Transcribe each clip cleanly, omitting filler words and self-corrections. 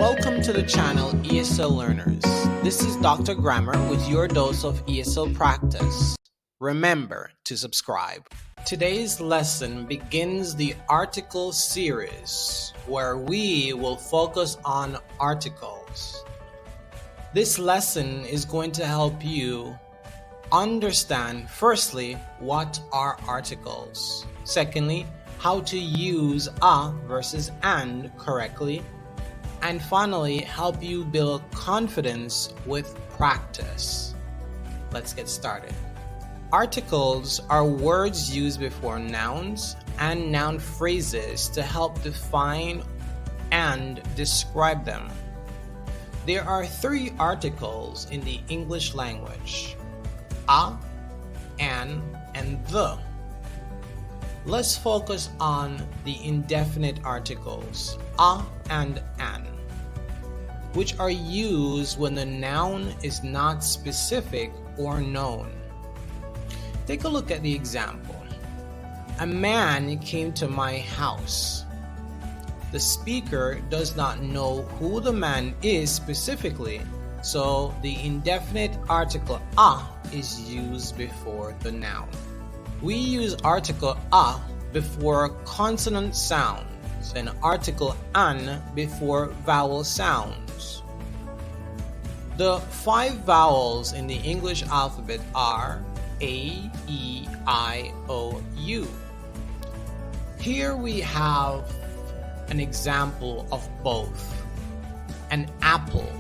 Welcome to the channel ESL Learners. This is Dr. Grammar with your dose of ESL practice. Remember to subscribe. Today's lesson begins the article series where we will focus on articles. This lesson is going to help you understand, firstly, what are articles. Secondly, how to use a versus and correctly. And finally, help you build confidence with practice. Let's get started. Articles are words used before nouns and noun phrases to help define and describe them. There are three articles in the English language: a, an, and the. Let's focus on the indefinite articles, a and an, which are used when the noun is not specific or known. Take a look at the example. A man came to my house. The speaker does not know who the man is specifically, so the indefinite article a is used before the noun. We use article a before consonant sounds and article an before vowel sounds. The 5 vowels in the English alphabet are A, E, I, O, U. Here we have an example of both: an apple,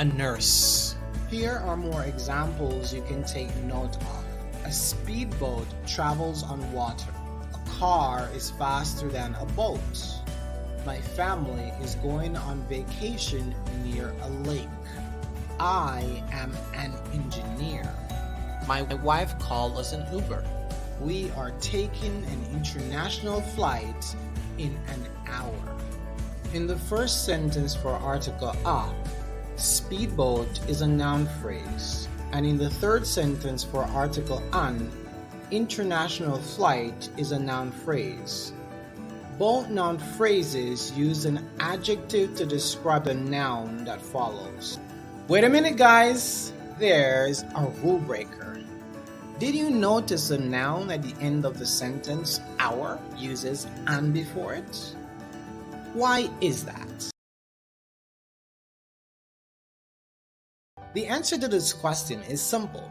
a nurse. Here are more examples you can take note of. A speedboat travels on water. A car is faster than a boat. My family is going on vacation near a lake. I am an engineer. My wife called us an Uber. We are taking an international flight in an hour. In the first sentence for article a, speedboat is a noun phrase. And in the third sentence for article an, international flight is a noun phrase. Both noun phrases use an adjective to describe the noun that follows. Wait a minute, guys. There's a rule breaker. Did you notice the noun at the end of the sentence, our, uses an before it? Why is that? The answer to this question is simple.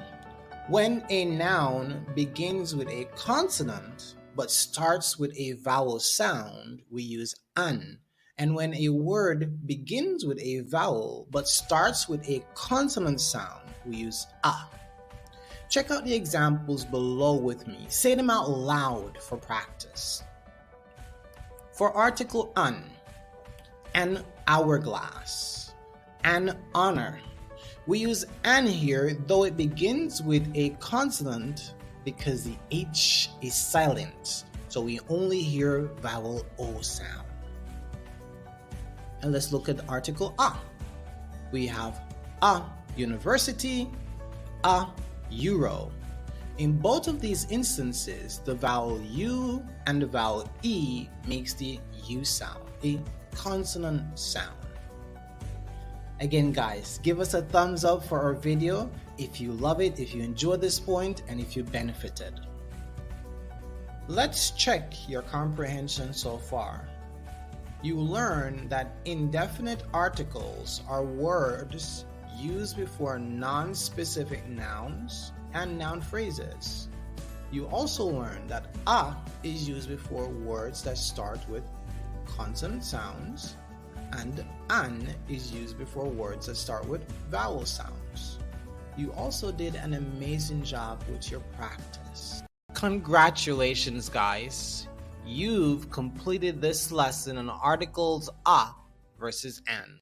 When a noun begins with a consonant but starts with a vowel sound, we use an. And when a word begins with a vowel but starts with a consonant sound, we use a. Check out the examples below with me. Say them out loud for practice. For article an hourglass, an honor. We use an here, though it begins with a consonant because the H is silent, so we only hear vowel O sound. And let's look at the article a. We have a university, a euro. In both of these instances, the vowel U and the vowel E makes the U sound, a consonant sound. Again, guys, give us a thumbs up for our video if you love it, if you enjoyed this point, and if you benefited. Let's check your comprehension so far. You learned that indefinite articles are words used before non-specific nouns and noun phrases. You also learned that a is used before words that start with consonant sounds, and an is used before words that start with vowel sounds. You also did an amazing job with your practice. Congratulations, guys! You've completed this lesson on articles a versus an.